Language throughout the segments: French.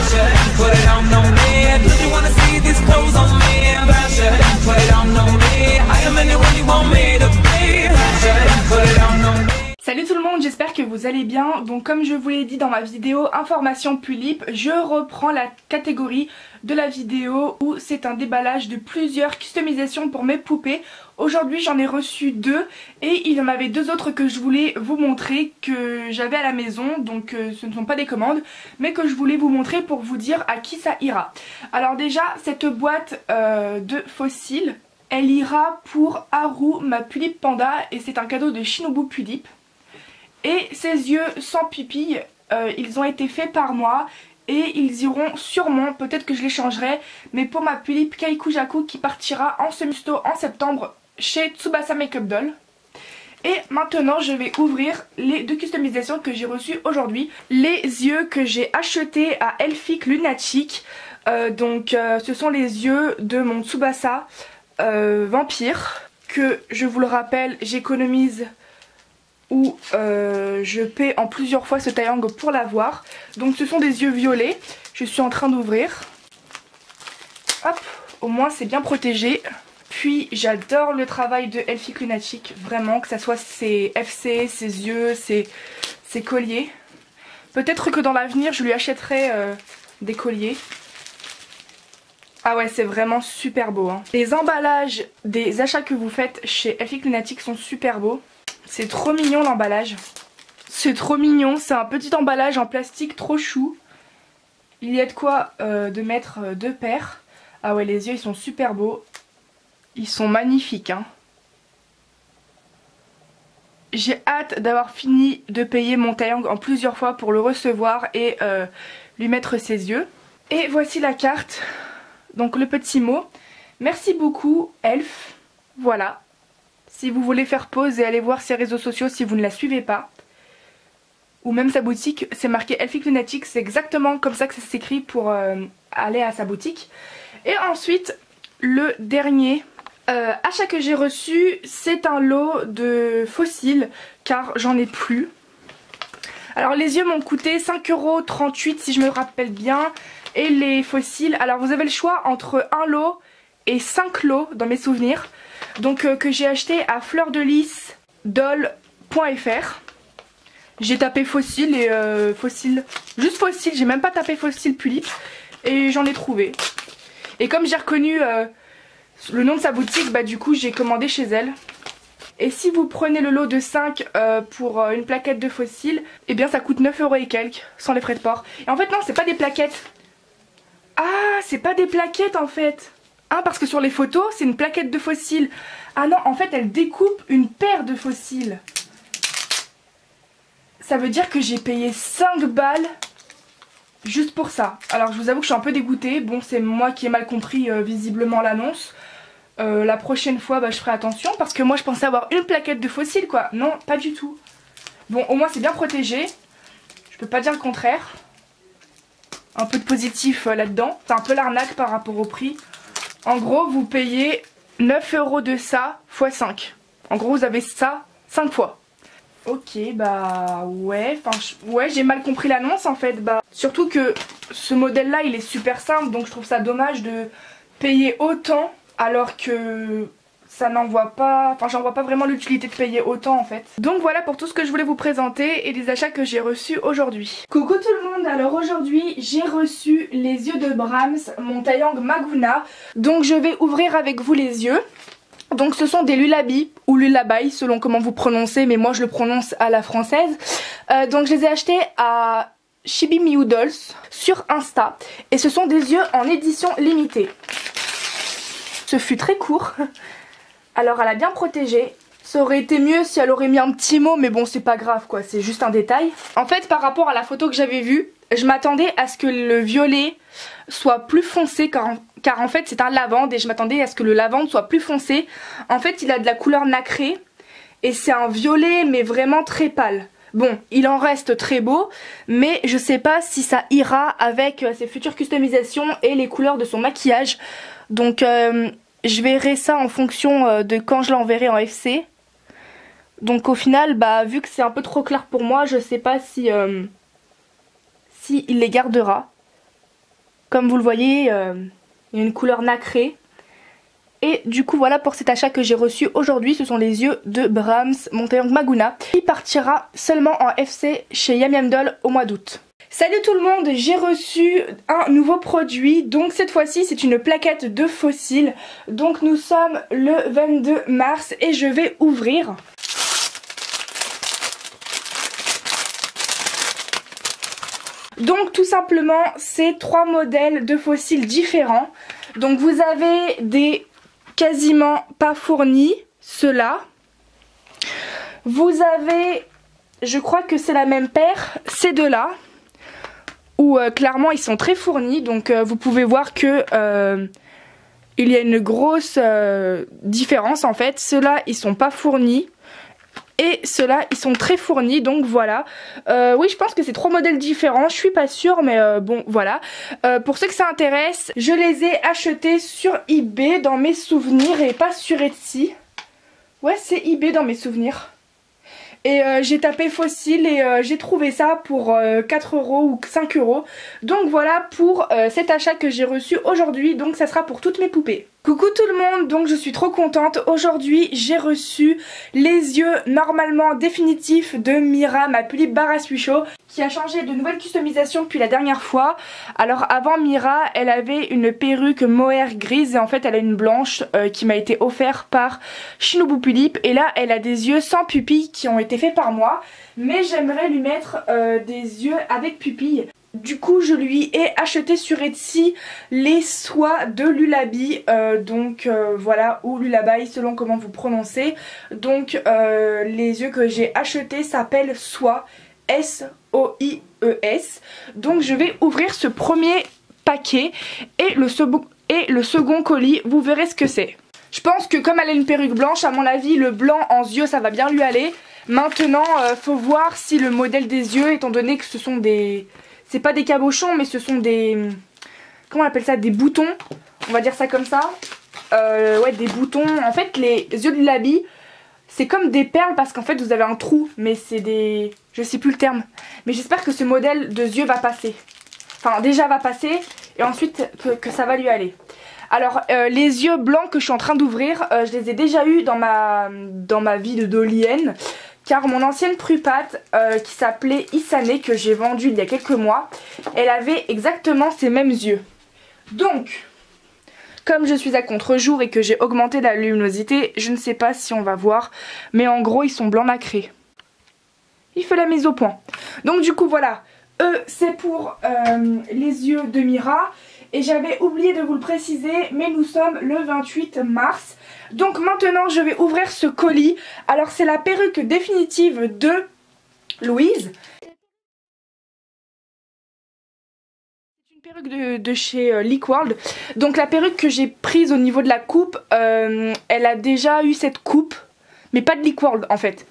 Put it on me. Do you wanna see these clothes on me? Put it on me. I am anyone you want me to be. Put it on me. Salut tout le monde, j'espère que vous allez bien. Donc comme je vous l'ai dit dans ma vidéo information Pulip, je reprends la catégorie de la vidéo où c'est un déballage de plusieurs customisations pour mes poupées. Aujourd'hui j'en ai reçu 2 et il y en avait 2 autres que je voulais vous montrer que j'avais à la maison. Donc ce ne sont pas des commandes mais que je voulais vous montrer pour vous dire à qui ça ira. Alors déjà cette boîte de fossiles, elle ira pour Haru, ma Pulip Panda, et c'est un cadeau de Shinobu Pulip. Et ces yeux sans pupille, ils ont été faits par moi et ils iront sûrement, peut-être que je les changerai, mais pour ma Pulip Kaikujaku qui partira en semi-sto en septembre chez Tsubasa Makeup Doll. Et maintenant je vais ouvrir les 2 customisations que j'ai reçues aujourd'hui. Les yeux que j'ai achetés à Elfic Lunatic. Ce sont les yeux de mon Tsubasa Vampire que, je vous le rappelle, j'économise où je paie en plusieurs fois ce triangle pour l'avoir. Donc ce sont des yeux violets. Je suis en train d'ouvrir. Hop, au moins c'est bien protégé. Puis j'adore le travail de Elfic Lunatic, vraiment, que ça soit ses FC, ses yeux, ses colliers. Peut-être que dans l'avenir je lui achèterai des colliers. Ah ouais, c'est vraiment super beau, hein. Les emballages des achats que vous faites chez Elfic Lunatic sont super beaux. C'est trop mignon l'emballage. C'est trop mignon, c'est un petit emballage en plastique trop chou. Il y a de quoi de mettre 2 paires. Ah ouais, les yeux ils sont super beaux. Ils sont magnifiques, hein. J'ai hâte d'avoir fini de payer mon triangle en plusieurs fois pour le recevoir et lui mettre ses yeux. Et voici la carte. Donc le petit mot. Merci beaucoup Elf. Voilà. Si vous voulez faire pause et aller voir ses réseaux sociaux si vous ne la suivez pas. Ou même sa boutique, c'est marqué Elfic Lunatic, c'est exactement comme ça que ça s'écrit pour aller à sa boutique. Et ensuite, le dernier achat que j'ai reçu, c'est un lot de fossiles car j'en ai plus. Alors les yeux m'ont coûté 5,38 € si je me rappelle bien. Et les fossiles, alors vous avez le choix entre un lot et 5 lots dans mes souvenirs. Donc que j'ai acheté à fleurdelisdoll.fr. J'ai tapé fossile et fossile, juste fossile, j'ai même pas tapé fossile Pulip et j'en ai trouvé. Et comme j'ai reconnu le nom de sa boutique, bah du coup j'ai commandé chez elle. Et si vous prenez le lot de 5 pour une plaquette de fossiles, eh bien ça coûte 9 € et quelques, sans les frais de port. Et en fait non, c'est pas des plaquettes. Ah, c'est pas des plaquettes en fait. Ah, parce que sur les photos, c'est une plaquette de fossiles. Ah non, en fait, elle découpe une paire de fossiles. Ça veut dire que j'ai payé 5 balles juste pour ça. Alors, je vous avoue que je suis un peu dégoûtée. Bon, c'est moi qui ai mal compris visiblement l'annonce. La prochaine fois, bah, je ferai attention parce que moi, je pensais avoir une plaquette de fossiles, quoi. Non, pas du tout. Bon, au moins, c'est bien protégé. Je peux pas dire le contraire. Un peu de positif là-dedans. C'est un peu l'arnaque par rapport au prix. En gros, vous payez 9 € de ça x 5. En gros, vous avez ça 5 fois. Ok, bah ouais, ouais, j'ai mal compris l'annonce en fait. Bah, surtout que ce modèle-là, il est super simple, donc je trouve ça dommage de payer autant alors que ça n'en voit pas, enfin j'en vois pas vraiment l'utilité de payer autant en fait. Donc voilà pour tout ce que je voulais vous présenter et les achats que j'ai reçus aujourd'hui. Coucou tout le monde, alors aujourd'hui j'ai reçu les yeux de Brahms, mon triangle Maguna. Donc je vais ouvrir avec vous les yeux. Donc ce sont des Lullaby ou Lullaby selon comment vous prononcez, mais moi je le prononce à la française. Donc je les ai achetés à Chibi Miu Dolls sur Insta et ce sont des yeux en édition limitée. Ce fut très court. Alors elle a bien protégé. Ça aurait été mieux si elle aurait mis un petit mot, mais bon c'est pas grave quoi, c'est juste un détail. En fait par rapport à la photo que j'avais vue, je m'attendais à ce que le violet soit plus foncé car en fait c'est un lavande et je m'attendais à ce que le lavande soit plus foncé. En fait il a de la couleur nacrée et c'est un violet mais vraiment très pâle. Bon, il en reste très beau, mais je sais pas si ça ira avec ses futures customisations et les couleurs de son maquillage. Donc je verrai ça en fonction de quand je l'enverrai en FC. Donc au final, bah vu que c'est un peu trop clair pour moi, je sais pas si il les gardera. Comme vous le voyez, il y a une couleur nacrée. Et du coup voilà pour cet achat que j'ai reçu aujourd'hui. Ce sont les yeux de Brahms Montaillon Maguna qui partira seulement en FC chez Yam Yam Doll au mois d'août. Salut tout le monde, j'ai reçu un nouveau produit. Donc cette fois-ci c'est une plaquette de fossiles. Donc nous sommes le 22 mars et je vais ouvrir. Donc tout simplement c'est 3 modèles de fossiles différents. Donc vous avez des quasiment pas fournis, ceux-là. Vous avez, je crois que c'est la même paire, ces deux-là. Où clairement ils sont très fournis. Donc vous pouvez voir que il y a une grosse différence en fait. Ceux-là ils sont pas fournis. Et ceux-là ils sont très fournis, donc voilà. Oui, je pense que c'est 3 modèles différents, je suis pas sûre, mais bon voilà. Pour ceux que ça intéresse, je les ai achetés sur eBay dans mes souvenirs et pas sur Etsy. Ouais, c'est eBay dans mes souvenirs. Et j'ai tapé fossile et j'ai trouvé ça pour 4 € ou 5 €. Donc voilà pour cet achat que j'ai reçu aujourd'hui. Donc ça sera pour toutes mes poupées. Coucou tout le monde, donc je suis trop contente. Aujourd'hui j'ai reçu les yeux normalement définitifs de Mira, ma Pulippe Barassuicho, qui a changé de nouvelles customisations depuis la dernière fois. Alors avant Mira, elle avait une perruque mohair grise et en fait elle a une blanche qui m'a été offerte par Shinobu Pulippe. Et là elle a des yeux sans pupilles qui ont été faits par moi. Mais j'aimerais lui mettre des yeux avec pupilles. Du coup je lui ai acheté sur Etsy les soies de Lullaby, voilà, ou Lullaby selon comment vous prononcez. Donc les yeux que j'ai achetés s'appellent soie, S-O-I-E-S. Donc je vais ouvrir ce premier paquet et le second colis, vous verrez ce que c'est. Je pense que comme elle a une perruque blanche, à mon avis le blanc en yeux ça va bien lui aller. Maintenant faut voir si le modèle des yeux, étant donné que ce sont des... C'est pas des cabochons mais ce sont des... Comment on appelle ça? Des boutons. On va dire ça comme ça. Ouais, des boutons. En fait les yeux de Lullaby c'est comme des perles parce qu'en fait vous avez un trou. Mais c'est des... Je sais plus le terme. Mais j'espère que ce modèle de yeux va passer. Enfin déjà va passer. Et ensuite que ça va lui aller. Alors les yeux blancs que je suis en train d'ouvrir, je les ai déjà eu dans ma vie de dollienne. Car mon ancienne prupate qui s'appelait Isane, que j'ai vendue il y a quelques mois, elle avait exactement ces mêmes yeux. Donc, comme je suis à contre-jour et que j'ai augmenté la luminosité, je ne sais pas si on va voir, mais en gros ils sont blancs nacrés. Il fait la mise au point. Donc du coup voilà, eux c'est pour les yeux de Mira. Et j'avais oublié de vous le préciser, mais nous sommes le 28 mars. Donc maintenant je vais ouvrir ce colis. Alors c'est la perruque définitive de Louise. C'est une perruque de chez Leak World. Donc la perruque que j'ai prise au niveau de la coupe, elle a déjà eu cette coupe. Mais pas de Leak World en fait.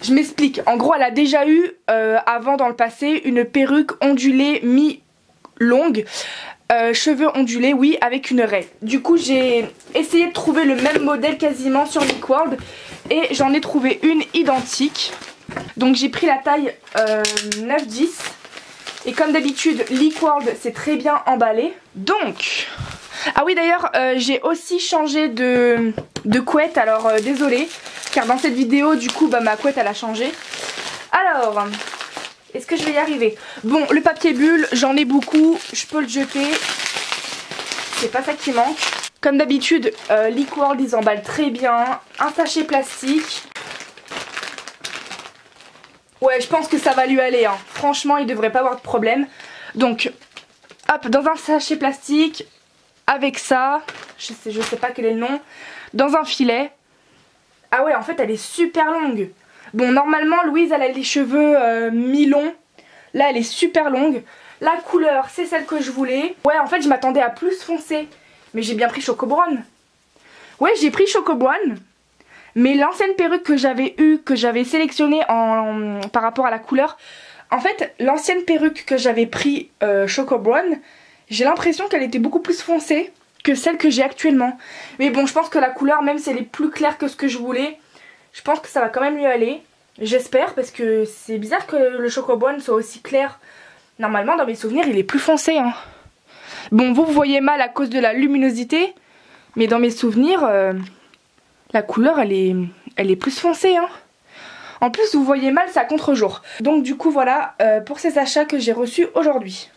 Je m'explique. En gros elle a déjà eu avant dans le passé une perruque ondulée mi-longue. Cheveux ondulés, oui, avec une raie. Du coup j'ai essayé de trouver le même modèle quasiment sur Leak World et j'en ai trouvé une identique. Donc j'ai pris la taille 9-10 et comme d'habitude Leak World c'est très bien emballé. Donc, ah oui d'ailleurs j'ai aussi changé de couette, alors désolée car dans cette vidéo du coup bah, ma couette elle a changé. Alors... Est-ce que je vais y arriver? Bon, le papier bulle, j'en ai beaucoup, je peux le jeter. C'est pas ça qui manque. Comme d'habitude, Leak World, ils emballent très bien. Un sachet plastique. Ouais, je pense que ça va lui aller. Hein. Franchement, il devrait pas avoir de problème. Donc, hop, dans un sachet plastique, avec ça, je sais pas quel est le nom, dans un filet. Ah ouais, en fait, elle est super longue. Bon, normalement, Louise, elle a les cheveux mi-longs. Là, elle est super longue. La couleur, c'est celle que je voulais. Ouais, en fait, je m'attendais à plus foncé. Mais j'ai bien pris Choco Brown. Ouais, j'ai pris Choco Brown. Mais l'ancienne perruque que j'avais eue, que j'avais sélectionnée par rapport à la couleur... En fait, l'ancienne perruque que j'avais pris Choco Brown, j'ai l'impression qu'elle était beaucoup plus foncée que celle que j'ai actuellement. Mais bon, je pense que la couleur, même si elle est plus claire que ce que je voulais... Je pense que ça va quand même lui aller. J'espère parce que c'est bizarre que le Choco Brown soit aussi clair. Normalement dans mes souvenirs il est plus foncé. Hein. Bon, vous voyez mal à cause de la luminosité, mais dans mes souvenirs, la couleur elle est plus foncée, hein. En plus vous voyez mal, c'est à contre-jour. Donc du coup voilà pour ces achats que j'ai reçus aujourd'hui.